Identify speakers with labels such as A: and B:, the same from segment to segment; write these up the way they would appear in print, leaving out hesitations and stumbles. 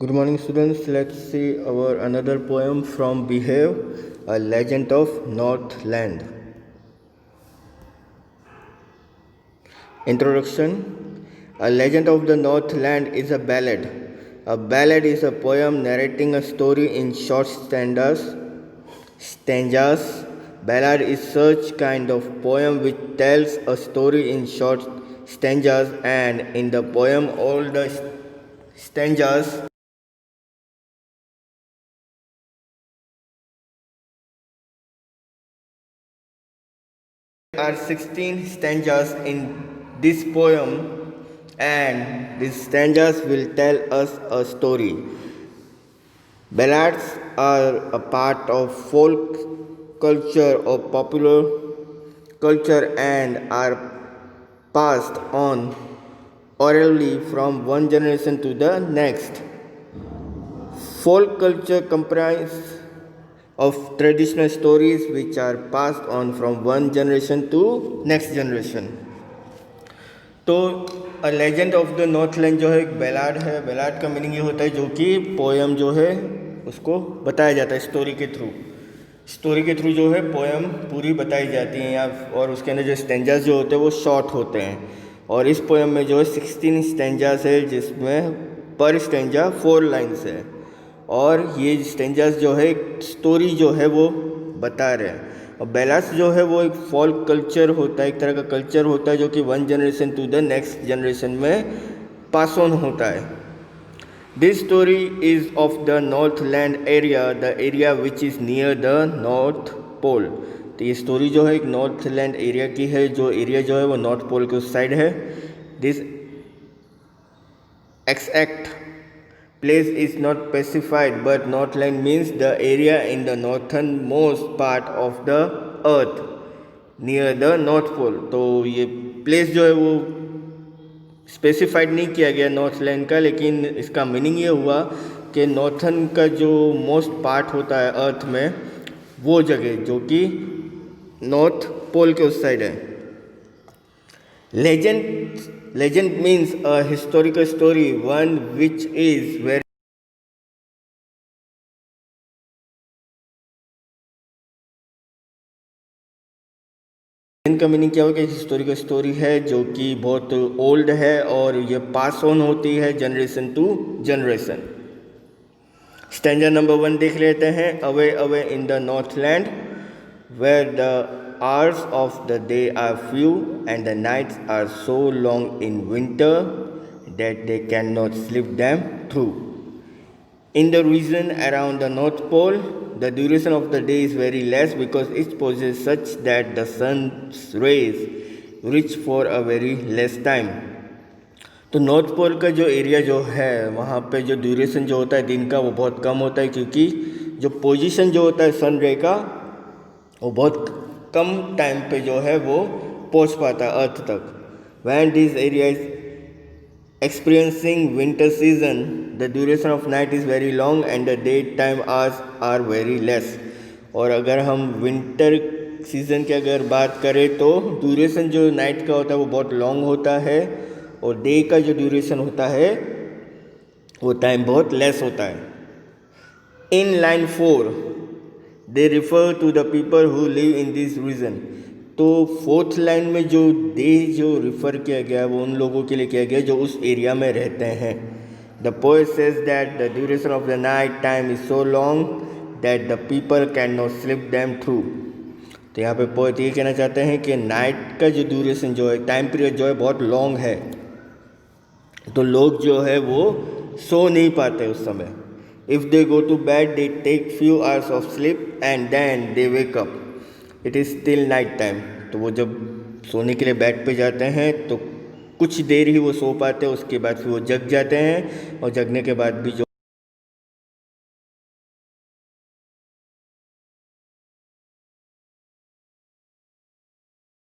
A: Good morning, students. Let's see our another poem from Behave, A Legend of Northland. Introduction. A Legend of the Northland is a ballad. A ballad is a poem narrating a story in short stanzas. Ballad is such kind of poem which tells a story in short stanzas, and in the poem all the stanzas are 16 stanzas in this poem, and these stanzas will tell us a story. Ballads are a part of folk culture or popular culture and are passed on orally from one generation to the next. Folk culture comprises of traditional stories which are passed on from one generation to next generation. तो a legend of the Northland जो है एक ballad है. Ballad का meaning ये होता है जो कि पोएम जो है उसको बताया जाता है स्टोरी के थ्रू जो है पोएम पूरी बताई जाती है, या और उसके अंदर जो स्टेंजास जो होते हैं वो शॉर्ट होते हैं. और इस पोएम में जो है 16 स्टेंजास है जिसमें पर स्टेंजा 4 लाइन्स है, और ये स्टेंजास जो है स्टोरी जो है वो बता रहे हैं. और बैलाड्स जो है वो एक फोल्क कल्चर होता है, एक तरह का कल्चर होता है जो कि one generation to the next generation में पास ऑन होता है. This story is of the Northland area, the area which is near the North Pole. तो ये स्टोरी जो है एक नॉर्थलैंड एरिया की है, जो एरिया जो है वो नॉर्थ पोल के उस साइड है. This exact place is not specified, but Northland means the area in the northernmost part of the earth near the North Pole. तो ये प्लेस जो है वो स्पेसिफाइड नहीं किया गया नॉर्थलैंड का, लेकिन इसका मीनिंग ये हुआ कि नॉर्थन का जो मोस्ट पार्ट होता है अर्थ में, वो जगह जो कि नॉर्थ पोल के उस साइड है. Legend means a historical story, one which is very का मीनिंग क्या होगा कि हिस्टोरिकल स्टोरी है जो कि बहुत ओल्ड है और ये पास ऑन होती है generation to generation. Stanza number 1 देख लेते हैं. Away away in the Northland where the hours of the day are few and the nights are so long in winter that they cannot sleep them through. In the region around the North Pole, the duration of the day is very less because its position is such that the sun's rays reach for a very less time. तो north pole का जो area जो है वहाँ पे जो duration जो होता है दिन का वो बहुत कम होता है, क्योंकि जो पोजीशन जो होता है सन रे का वो बहुत कम टाइम पे जो है वो पहुंच पाता है अर्थ तक. When this area is experiencing winter season the duration of night is very long and the day time hours are very less. और अगर हम विंटर सीजन की अगर बात करें तो ड्यूरेशन जो नाइट का होता है वो बहुत लॉन्ग होता है, और डे का जो ड्यूरेशन होता है वो टाइम बहुत लेस होता है. In line 4 they refer to the people who live in this region. तो 4th लाइन में जो दे जो रिफ़र किया गया वो उन लोगों के लिए किया गया जो उस एरिया में रहते हैं. The poet says that the duration of the night time is so long that the people can not slip them through. तो यहाँ पे पोएट ये कहना चाहते हैं कि नाइट का जो ड्यूरेशन जो है टाइम पीरियड जो है बहुत लॉन्ग है, तो लोग जो है वो सो नहीं पाते उस समय. If they go to bed, they take few hours of sleep and then they wake up. It is still night time. तो वो जब सोने के लिए बेड पे जाते हैं तो कुछ देर ही वो सो पाते हैं, उसके बाद फिर वो जग जाते हैं, और जगने के बाद भी जो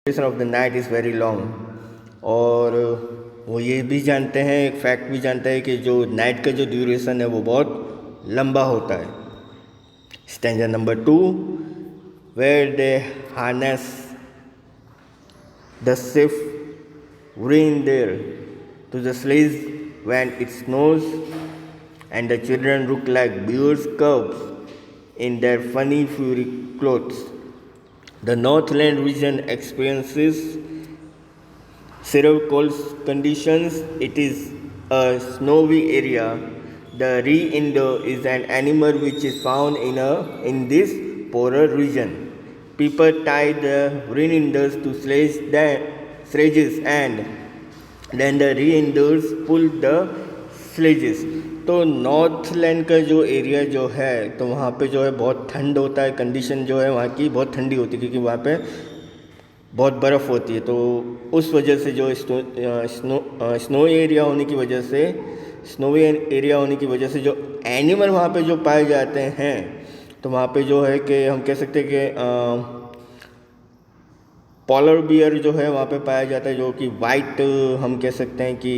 A: duration of the night is very long. और वो ये भी जानते हैं, एक फैक्ट भी जानते हैं कि जो नाइट का जो ड्यूरेशन है वो बहुत लंबा होता है. Stanza number 2 where they harness the swift reindeer to the sledge when it snows and the children look like bears cubs in their funny furry clothes. The Northland region experiences severe cold conditions. It is a snowy area. The reindeer is an animal which is found in this polar region. People tie the reindeers to sledges and then the reindeers pull the sledges. तो Northland का जो area जो है तो वहाँ पे जो है बहुत ठंड होता है, कंडीशन जो है वहाँ की बहुत ठंडी होती है क्योंकि वहाँ पे बहुत बर्फ़ होती है। तो उस वजह से जो स्नो एरिया होने की वजह से स्नोवी एरिया होने की वजह से जो एनिमल वहाँ पे जो पाए जाते हैं तो वहाँ पे जो है कि हम कह सकते हैं कि पॉलर बियर जो है वहाँ पे पाया जाता है, जो कि वाइट हम कह सकते हैं कि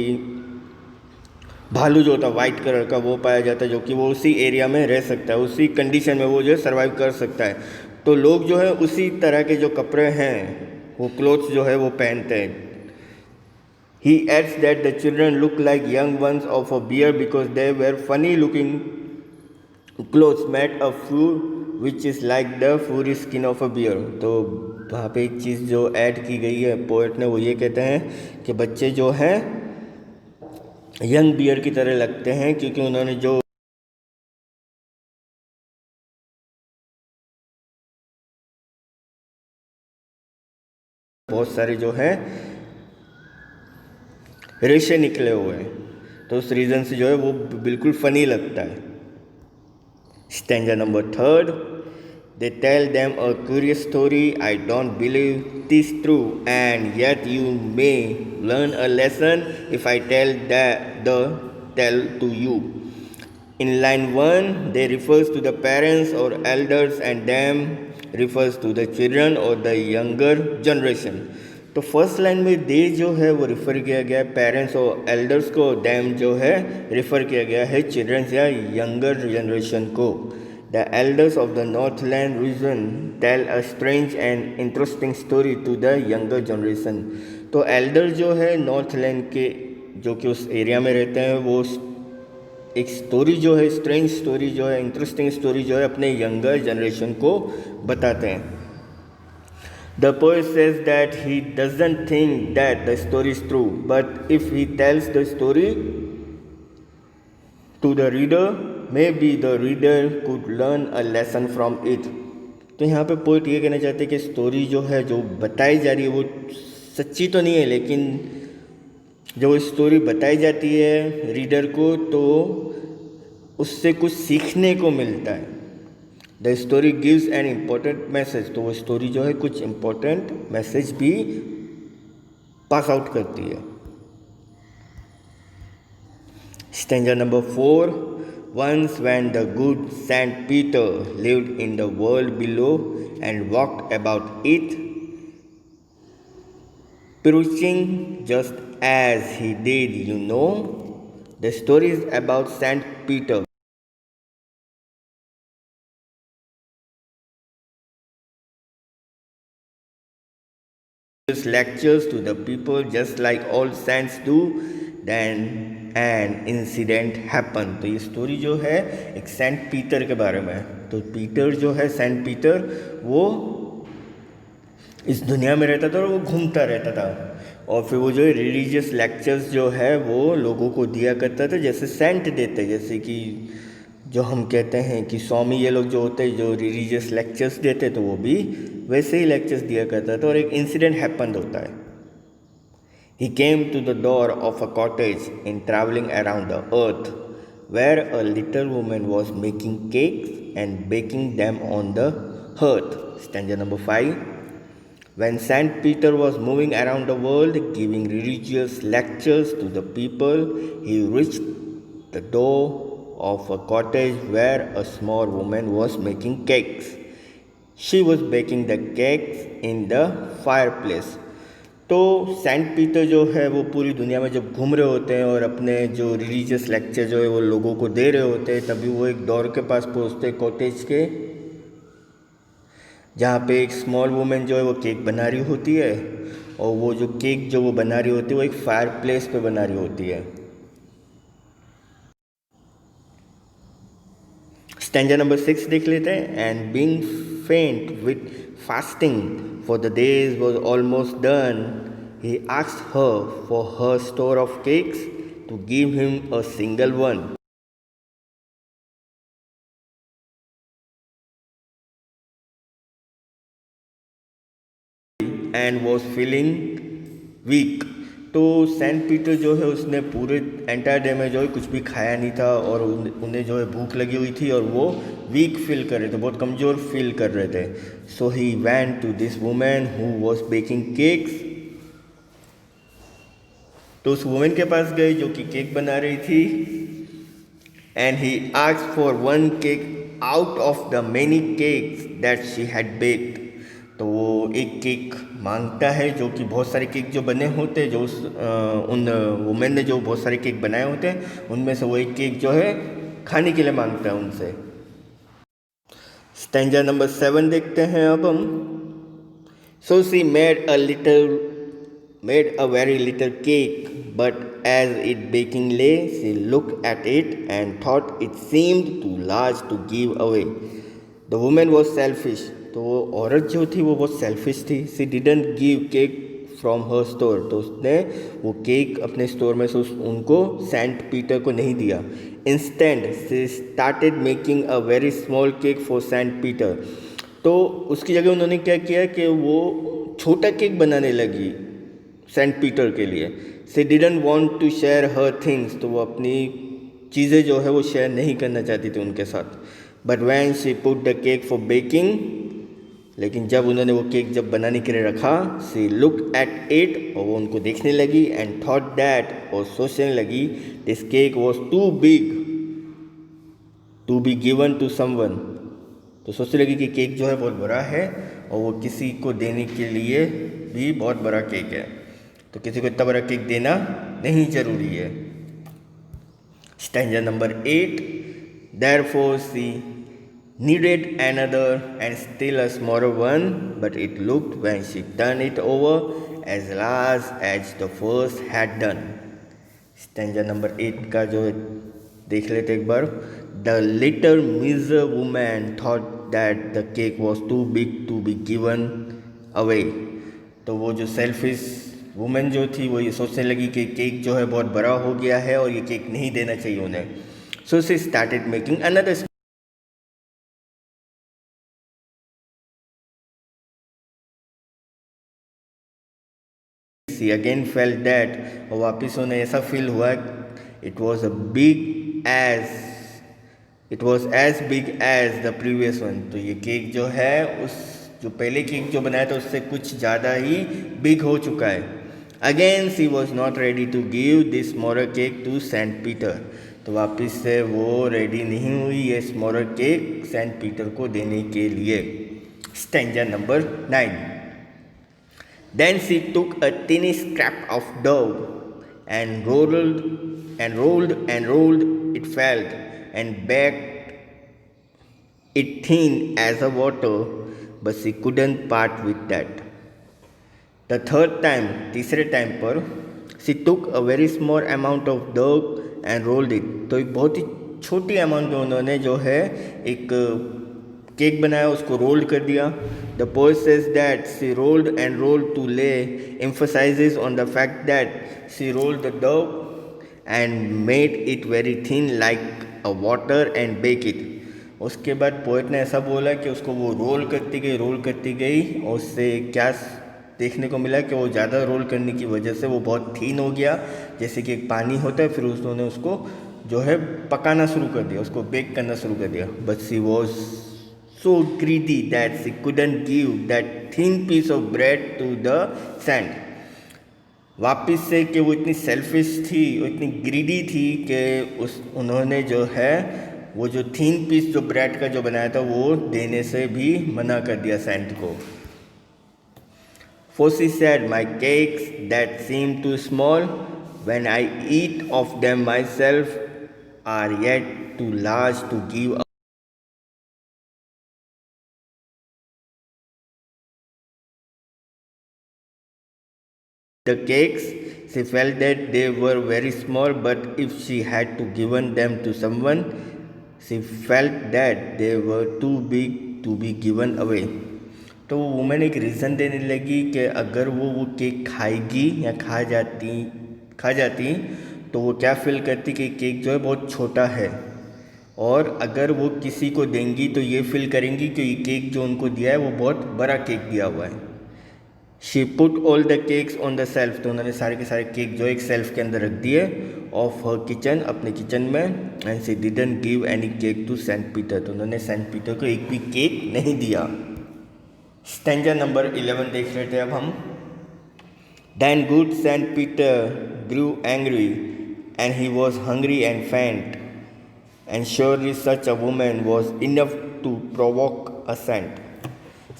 A: भालू जो होता है वाइट कलर का वो पाया जाता है, जो कि वो उसी एरिया में रह सकता है, उसी कंडीशन में वो जो है सर्वाइव कर सकता है। तो लोग जो है उसी तरह के जो कपड़े हैं वो क्लोथ्स जो है वो पहनते हैं। He adds that the children look like young ones of a bear because they wear funny looking clothes made of fur which is like the furry skin of a bear। तो वहाँ पे एक चीज़ जो ऐड की गई है poet ने, वो ये कहते हैं कि बच्चे जो हैं यंग बियर की तरह लगते हैं क्योंकि उन्होंने जो बहुत सारे जो हैं रेशे निकले हुए हैं, तो उस रीज़न से जो है वो बिल्कुल फ़नी लगता है। Stanza number 3, they tell them a curious story, I don't believe this true, and yet you may learn a lesson if I tell tell to you. In line 1, they refers to the parents or elders and them refers to the children or the younger generation। तो first line में दे जो है वो refer किया गया है parents और elders को, डैम जो है रिफ़र किया गया है चिल्ड्रंस या यंगर जनरेशन को। The elders of the Northland region tell a strange and interesting story to the younger generation. तो एल्डर जो है नॉर्थलैंड के जो कि उस एरिया में रहते हैं वो एक स्टोरी जो है स्ट्रेंज स्टोरी जो है इंटरेस्टिंग स्टोरी जो है अपने यंगर जनरेशन को बताते हैं। The poet says that he doesn't think that the story is true, but if he tells the story to the reader, maybe the reader could learn a lesson from it। तो यहाँ पे poet ये कहना चाहते हैं कि story जो है जो बताई जा रही है वो सच्ची तो नहीं है, लेकिन जब वो स्टोरी बताई जाती है रीडर को तो उससे कुछ सीखने को मिलता है। The story gives an important message, तो वो स्टोरी जो है कुछ इम्पोर्टेंट मैसेज भी पास आउट करती है। Stanza number 4, once when the good Saint Peter lived in the world below and walked about it preaching just as he did, you know. The story is about Saint Peter. Lectures to the people just like all saints do, then an incident happened। तो ये story जो है एक Saint Peter के बारे में है। तो पीटर जो है सेंट पीटर वो इस दुनिया में रहता था और वो घूमता रहता था और फिर वो जो है रिलीजियस लेक्चर्स जो है वो लोगों को दिया करता था, जैसे सेंट देते, जैसे कि जो हम कहते हैं कि स्वामी ये लोग जो होते हैं जो रिलीजियस लेक्चर्स देते तो वो भी वैसे ही लेक्चर्स दिया करता था। और एक इंसिडेंट हैपन होता है। He came to the door of a cottage in travelling around the earth where a little woman was making cakes and baking them on the hearth. Stanza number 5, when Saint Peter was moving around the world giving religious lectures to the people, he reached the door of a cottage where a small woman was making cakes. She was baking the cakes in the fireplace। तो Saint Peter जो है वो पूरी दुनिया में जब घूम रहे होते हैं और अपने जो रिलीजियस लेक्चर जो है वो लोगों को दे रहे होते हैं, तभी वो एक डोर के पास पहुँचते कॉटेज के, जहाँ पे एक स्मॉल वुमेन जो है वो केक बना रही होती है और वो जो केक जो वो बना रही होती है वो एक फायर प्लेस पे बना रही होती है। स्टैंजा नंबर 6 देख लेते हैं. एंड बीइंग फेंट with fasting for the days was almost done, he asked her for her store of cakes to give him a single one. And was feeling weak. तो सेंट पीटर जो है उसने पूरे entire day में जो है कुछ भी खाया नहीं था और उन्हें जो है भूख लगी हुई थी और वो वीक फील कर रहे थे, बहुत कमज़ोर फील कर रहे थे. So he went to this woman who was baking cakes. तो उस वुमेन के पास गए जो कि केक बना रही थी. And he asked for one cake out of the many cakes that she had baked. तो वो एक केक मांगता है जो कि बहुत सारे केक जो बने होते हैं, जो उन वुमेन ने जो बहुत सारे केक बनाए होते हैं उनमें से वो एक केक जो है खाने के लिए मांगता है उनसे. स्टैंजा नंबर 7 देखते हैं अब हम. सो सी made a very little cake, but as it baking lay, she looked at it and thought it seemed too large to give away. The woman was selfish. तो वो औरत जो थी वो बहुत सेल्फिश थी. सी didn't give cake from her store. तो उसने वो केक अपने स्टोर में से उनको सेंट पीटर को नहीं दिया. Instant she started making a very small cake for Saint Peter. तो उसकी जगह उन्होंने क्या किया कि वो छोटा केक बनाने लगी सेंट पीटर के लिए. She didn't want to share her things. तो वो अपनी चीज़ें जो है वो शेयर नहीं करना चाहती थी उनके साथ. But when she put the cake for baking, लेकिन जब उन्होंने वो केक जब बनाने के लिए रखा, सी लुक एट इट, और वो उनको देखने लगी. एंड थॉट दैट, और सोचने लगी, this cake was too big to be given to someone. तो सोचने लगी कि केक जो है बहुत बड़ा है और वो किसी को देने के लिए भी बहुत बड़ा केक है. तो किसी को इतना बड़ा केक देना नहीं जरूरी है. Stanza number 8. Therefore she needed another and still a smaller one, but it looked when she turned it over as large as the first had done. Stanza number 8 का जो देख लेते एक बार. The little miserable woman thought that the cake was too big to be given away. तो वो जो selfish woman जो थी वो ये सोचने लगी कि केक जो है बहुत बड़ा हो गया है और ये केक नहीं देना चाहिए उन्हें. So she started making another. She again felt that, और वापस उन्हें ऐसा फील हुआ, it was as big as the previous one. तो ये केक जो है उस जो पहले केक जो बनाया था उससे कुछ ज़्यादा ही बिग हो चुका है. Again she was not ready to give this smaller cake to Saint Peter. तो वापस से वो रेडी नहीं हुई ये स्मॉलर केक सेंट पीटर को देने के लिए. Stanza number 9. Then she took a tiny scrap of dough and rolled it felt and baked it thin as a water, but she couldn't part with that. The third time, तीसरे time पर, she took a very small amount of dough and rolled it. तो एक बहुत ही छोटी amount में उन्होंने जो है एक केक बनाया, उसको रोल्ड कर दिया. The poet says that she rolled and rolled to lay emphasizes on the fact that she rolled the dough and made it very thin like a water and bake it. उसके बाद poet ने ऐसा बोला कि उसको वो role करती गई और उससे क्या देखने को मिला कि वो ज़्यादा रोल करने की वजह से वो बहुत थीन हो गया, जैसे कि एक पानी होता है. फिर उन्होंने उसको जो है पकाना शुरू कर दिया, उसको बेक करना शुरू कर दिया. But she was so greedy that she couldn't give that thin piece of bread to the sand. वापिस से कि वो इतनी सेल्फिश थी, वो इतनी ग्रीडी थी कि उन्होंने जो है वो जो थिन पीस जो ब्रेड का जो बनाया था वो देने से भी मना कर दिया सेंट को. For she said, my cakes that seem too small when I eat of them myself are yet too large to give away. The cakes, she felt that they were very small, but if she had to given them to someone, she felt that they were too big to be given away. तो वो women एक reason देने लगी कि अगर वो cake खाएगी या खा जाती तो वो क्या फील करती कि केक जो है बहुत छोटा है, और अगर वो किसी को देंगी तो ये फील करेंगी कि ये केक जो उनको दिया है वो बहुत बड़ा केक दिया हुआ है। She put all the cakes on the self, तो उन्होंने सारे के सारे केक जो एक सेल्फ के अंदर रख दिए ऑफ हर किचन, अपने किचन में। And she didn't give any cake to Saint Peter, तो उन्होंने सेंट पीटर को एक भी केक नहीं दिया। स्टैंजा नंबर 11 देख रहे थे अब हम। Then good Saint Peter grew angry and he was hungry and faint and surely such a woman was enough to provoke a saint.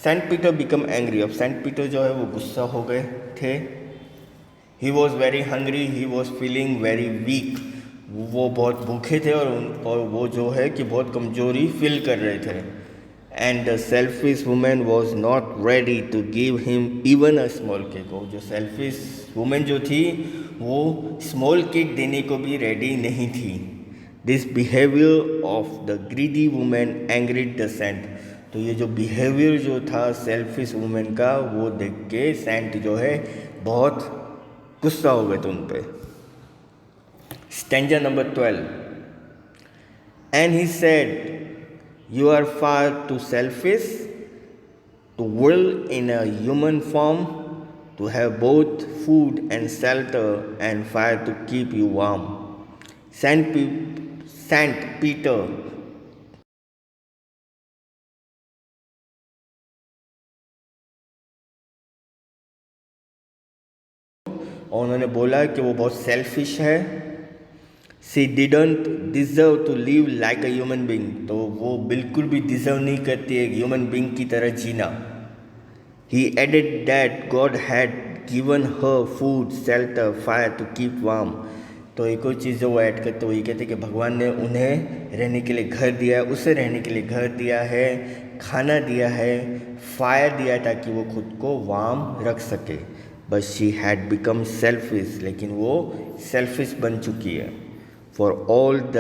A: Saint Peter become angry, अब सेंट पीटर जो है वो गुस्सा हो गए थे। He was very hungry, he was feeling very weak, वो बहुत भूखे थे और वो जो है कि बहुत कमजोरी फील कर रहे थे। And the selfish woman was not ready to give him even a small cake, जो सेल्फिश वुमेन जो थी वो स्मॉल केक देने को भी रेडी नहीं थी। This behaviour of the greedy woman angered the saint, तो ये जो बिहेवियर जो था सेल्फिश वुमेन का वो देख के सेंट जो है बहुत गुस्सा हो गए थे उन पे। Stanza number 12। And he said you are far too selfish to will in a human form to have both food and shelter and fire to keep you warm. Saint Peter और उन्होंने बोला कि वो बहुत सेल्फिश है। She didn't deserve to live like a human being, तो वो बिल्कुल भी डिजर्व नहीं करती एक ह्यूमन बींग की तरह जीना। He added that God had given her food shelter fire to keep warm, तो एक और चीज़ जो वो ऐड करते वो ये कहते कि भगवान ने उन्हें रहने के लिए घर दिया है, उसे रहने के लिए घर दिया है, खाना दिया है, फायर दिया है ताकि वो खुद को वार्म रख सके। But she had become selfish, लेकिन वो सेल्फिश बन चुकी है। For all the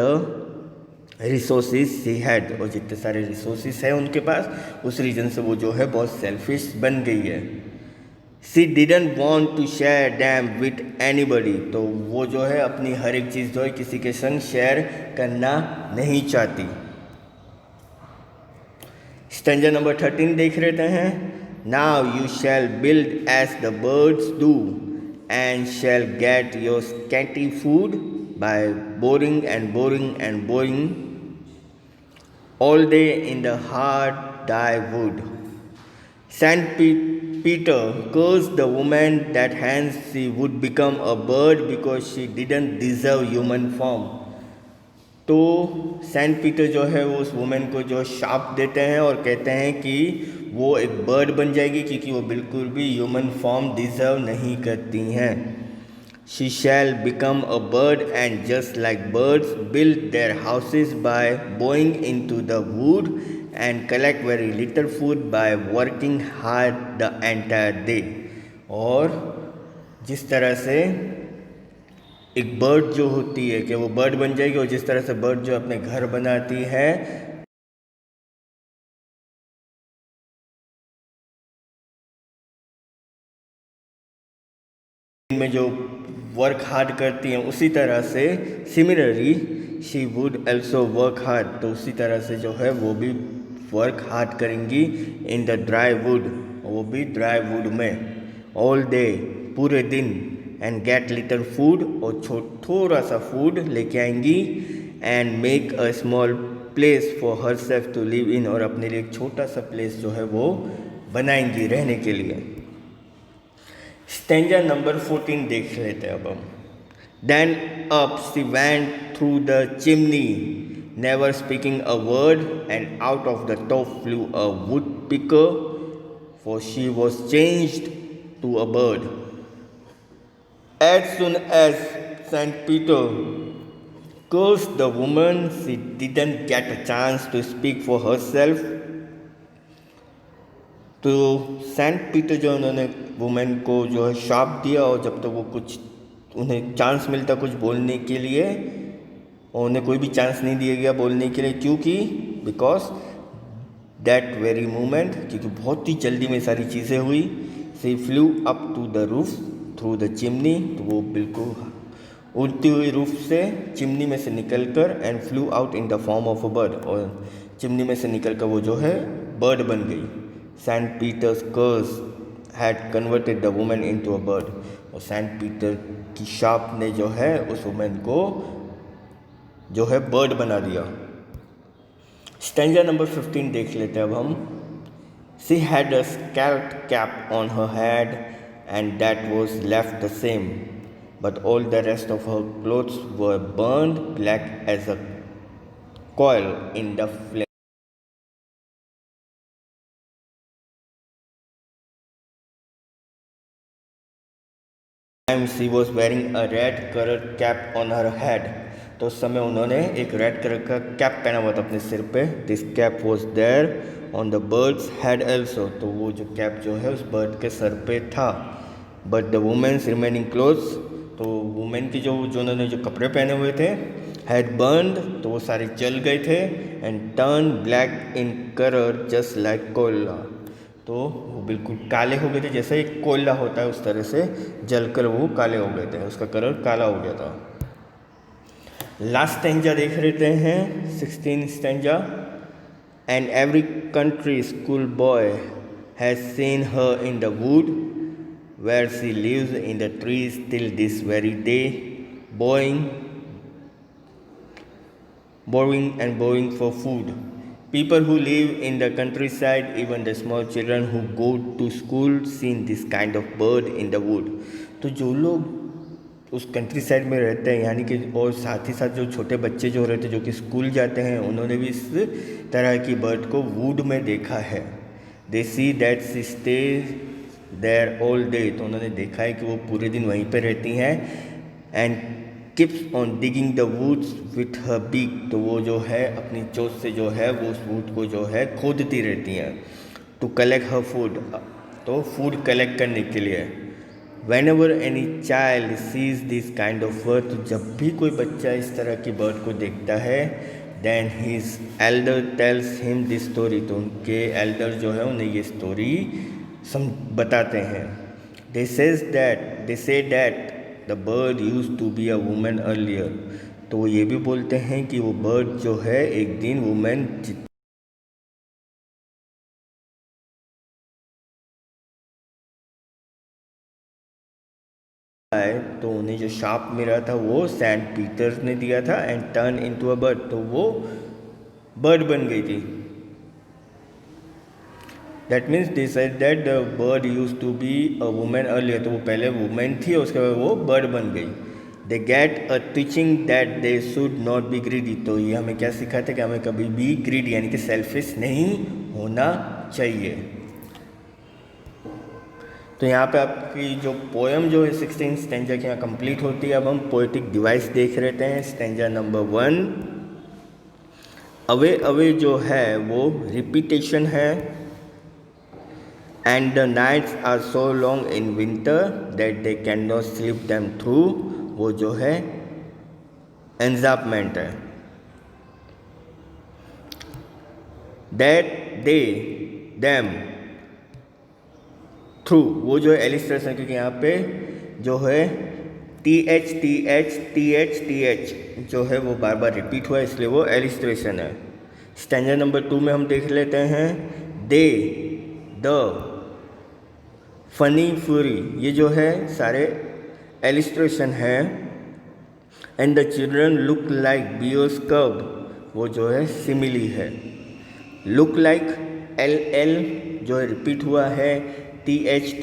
A: resources she had, और जितने सारे रिसोर्सेज हैं उनके पास, उस रीज़न से वो जो है बहुत सेल्फिश बन गई है। She didn't want to share them with anybody, तो वो जो है अपनी हर एक चीज़ जो है किसी के संग शेयर करना नहीं चाहती। स्टैंजा नंबर 13 देख लेते हैं। Now you shall build as the birds do and shall get your scanty food by boring and boring and boring all day in the hard dry wood. सेंट Peter cursed the woman that hence she would become a bird because she didn't deserve human form. तो Saint Peter जो है वो उस women को जो शाप देते हैं और कहते हैं कि वो एक बर्ड बन जाएगी क्योंकि वो बिल्कुल भी ह्यूमन फॉर्म डिजर्व नहीं करती हैं। She shall become a bird and just like birds build their houses by bowing into the wood and collect very little food by working hard the entire day। और जिस तरह से एक bird जो होती है कि वो बर्ड बन जाएगी, और जिस तरह से बर्ड जो अपने घर बनाती है में जो वर्क हार्ड करती हैं, उसी तरह से similarly she would also work hard, तो उसी तरह से जो है वो भी वर्क हार्ड करेंगी इन द ड्राई वुड, वो भी ड्राई वुड में ऑल डे, पूरे दिन, एंड गेट लिटिल फूड, और थोड़ा सा फूड लेके आएंगी, and make a small place for herself to live in, और अपने लिए एक छोटा सा प्लेस जो है वो बनाएंगी रहने के लिए। स्टैंजा नंबर 14 देख लेते हैं अब हम। Then up she went through the chimney never speaking a word, and out of the top flew a woodpecker, for she was changed to a bird. As soon as Saint Peter cursed the woman, she didn't get a chance to speak for herself. तो Saint Peter जो उन्होंने women को जो है शाप दिया, और जब तक वो कुछ उन्हें चांस मिलता कुछ बोलने के लिए, और उन्हें कोई भी चांस नहीं दिया गया बोलने के लिए, क्योंकि बिकॉज दैट वेरी मोमेंट, क्योंकि बहुत ही जल्दी में सारी चीज़ें हुई। She flew up to the roof through the chimney, तो वो बिल्कुल उड़ती हुई रूफ से चिमनी में से निकलकर and flew out in the form of a bird, और चिमनी में से निकलकर वो जो है बर्ड बन गई। Saint Peter's curse had converted the woman into a bird, और सेंट पीटर की शाप ने जो है उस वुमेन को जो है बर्ड बना दिया। स्टैंजा नंबर 15 देख लेते हैं अब हम। She had a scalp cap on her head and that was left the same, but all the rest of her clothes were burned black as a coil in the flame. She was wearing a red colored cap on her head. तो उस समय उन्होंने एक red colour का cap पहना हुआ था अपने सिर पे. This cap was there on the bird's head also, तो वो जो कैप जो है उस बर्ड के सर पे था. But the woman's remaining clothes, तो वुमेन की जो जो उन्होंने जो कपड़े पहने हुए थे, हैड बर्नड, तो वो सारे जल गए थे. And turn black in colour just like कोयला, तो वो बिल्कुल काले हो गए थे, जैसे एक कोयला होता है उस तरह से जलकर वो काले हो गए थे, उसका कलर काला हो गया था. लास्ट स्टैंजा देख लेते हैं, 16 stanza. And every country school boy has seen her in the wood where she lives in the trees till this very day, borrowing and borrowing for food. People who live in the countryside, even the small children who go to school, seen this kind of bird in the wood. तो जो लोग उस country side में रहते हैं, यानी कि और साथ ही साथ जो छोटे बच्चे जो रहते हैं जो कि स्कूल जाते हैं, उन्होंने भी इस तरह की बर्ड को वुड में देखा है. They see that she stays there all day, तो उन्होंने देखा है कि वो पूरे दिन वहीं पर रहती हैं. And keeps on digging the woods with her beak, तो वो जो है अपनी चोंच से जो है वो उस वुड को जो है खोदती रहती हैं. टू कलेक्ट हर फूड, तो फूड कलेक्ट करने के लिए. Whenever any child sees this kind of bird, तो जब भी कोई बच्चा इस तरह की बर्ड को देखता है, then his elder tells him this story, तो उनके एल्डर जो है उन्हें ये स्टोरी बताते हैं. They say that the bird used to be a woman earlier, तो वो ये भी बोलते हैं कि वो बर्ड जो है एक दिन वुमेन तो उन्हें जो शाप मिला था वो सेंट पीटर्स ने दिया था. And turn into a bird, तो वो बर्ड बन गई थी. That means they said that the bird use to be a woman earlier, तो वो पहले वुमेन थी और उसके बाद वो बर्ड बन गई. They get a teaching that they should not be greedy, तो ये हमें क्या सिखाते कि हमें कभी भी ग्रीडी यानी कि सेल्फिश नहीं होना चाहिए. तो यहाँ पे आपकी जो पोएम जो है 16 स्टैंजा की यहाँ कंप्लीट होती है. अब हम पोएटिक डिवाइस देख लेते हैं. स्टैंजा नंबर 1, अवे अवे जो है वो रिपीटेशन है. And the nights are so long in winter that they can not sleep them through, वो जो है एंजापमेंट है. दैट दे देम थ्रू, वो जो है एलिस्ट्रेशन, क्योंकि यहाँ पे जो है टी एच जो है वो बार बार रिपीट हुआ है, इसलिए वो एलिस्ट्रेशन है. स्टैंडर्ड नंबर 2 में हम देख लेते हैं. दे द फनी फ्यूरी, ये जो है सारे एलिस्ट्रेशन है. And the children look like bears cub, वो जो है सिमिली है. लुक लाइक एल जो है रिपीट हुआ है. टी एच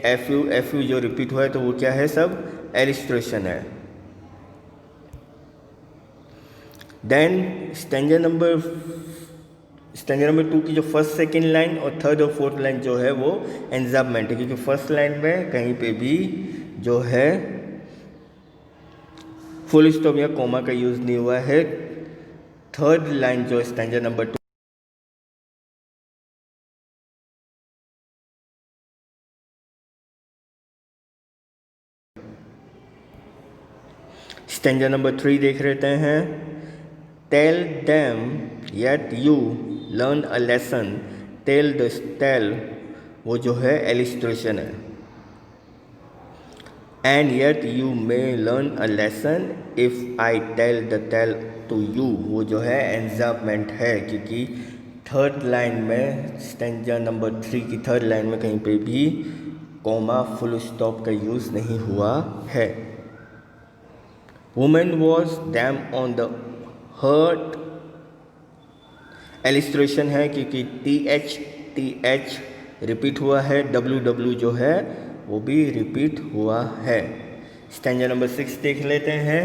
A: एफ यू जो रिपीट हुआ है, तो वो क्या है, सब एलिस्ट्रेशन है. देन स्टैंजा नंबर 2 की जो फर्स्ट सेकेंड लाइन और थर्ड और फोर्थ लाइन जो है वो एंजापमेंट है, क्योंकि फर्स्ट लाइन में कहीं पे भी जो है फुल स्टॉप या कोमा का यूज़ नहीं हुआ है. थर्ड लाइन जो स्टैंजा नंबर 2, स्टेंजा नंबर 3 देख लेते हैं। Tell them yet you learn a lesson. Tell the tale वो जो है एलिस्ट्रेशन है। And yet you may learn a lesson if I tell the tale to you वो जो है एंजापमेंट है, क्योंकि थर्ड लाइन में स्टेंजा नंबर 3 की थर्ड लाइन में कहीं पे भी कॉमा फुल स्टॉप का यूज़ नहीं हुआ है। Woman was them on the hurt alliteration है, क्योंकि टी एच रिपीट हुआ है, डब्ल्यू जो है वो भी रिपीट हुआ है। स्टैंजा नंबर 6 देख लेते हैं।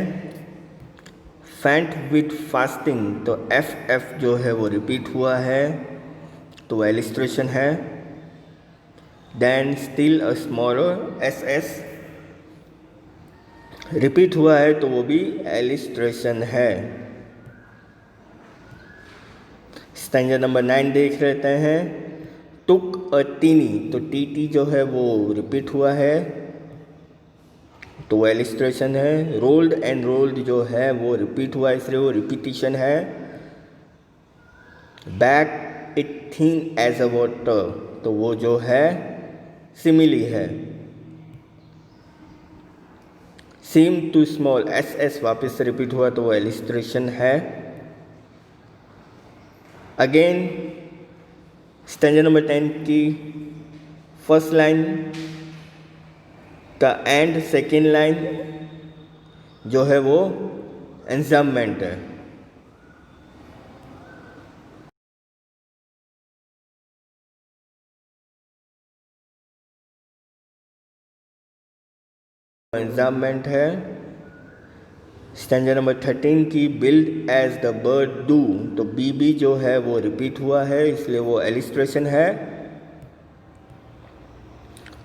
A: फैंट विद फास्टिंग, तो एफ जो है वो रिपीट हुआ है तो एलिस्ट्रेशन है। Then still a smaller S repeat हुआ है तो वो भी एलिस्ट्रेशन है। स्टैंजा नंबर 9 देख लेते हैं। टुक अ टीनी, तो टी जो है वो रिपीट हुआ है तो एलिस्ट्रेशन है। रोल्ड एंड रोल्ड जो है वो रिपीट हुआ है इसलिए वो रिपीटिशन है। Back it thin as a water, तो वो जो है सिमिली है। सीम टू स्मॉल एस वापस से रिपीट हुआ तो वो एलिस्ट्रेशन है। अगेन स्टैंजा नंबर 10 की फर्स्ट लाइन का एंड सेकेंड लाइन जो है वो एंजाममेंट है। एंजाममेंट है। स्टैंजा नंबर 13 की build as the bird do, तो बी जो है वो रिपीट हुआ है इसलिए वो एलिस्ट्रेशन है।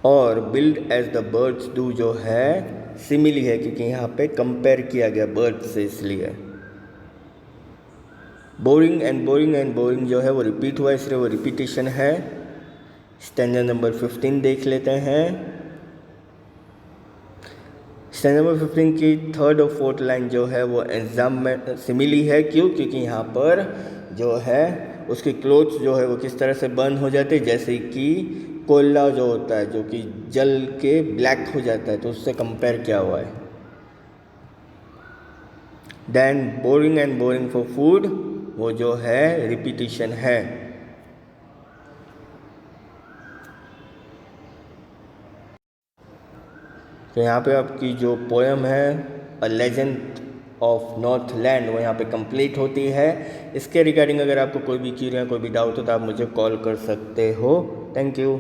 A: और build as the birds do जो है सिमिली है, क्योंकि यहाँ पे कंपेयर किया गया बर्ड से इसलिए। बोरिंग एंड बोरिंग जो है वो रिपीट हुआ इसलिए वो रिपीटिशन है। स्टैंजा नंबर 15 देख लेते हैं। स्टैंजा नंबर 15 की थर्ड और फोर्थ लाइन जो है वो एग्जाम में सिमिली है। क्यों? क्योंकि यहाँ पर जो है उसके क्लोथ्स जो है वो किस तरह से बर्न हो जाते हैं, जैसे कि कोयला जो होता है जो कि जल के ब्लैक हो जाता है, तो उससे कंपेयर किया हुआ है। Then boring and boring for food वो जो है रिपीटिशन है। तो यहाँ पे आपकी जो पोएम है a legend of north land वो यहाँ पे कंप्लीट होती है। इसके रिगार्डिंग अगर आपको कोई भी क्वेरी या कोई भी डाउट हो तो आप मुझे कॉल कर सकते हो। Thank you.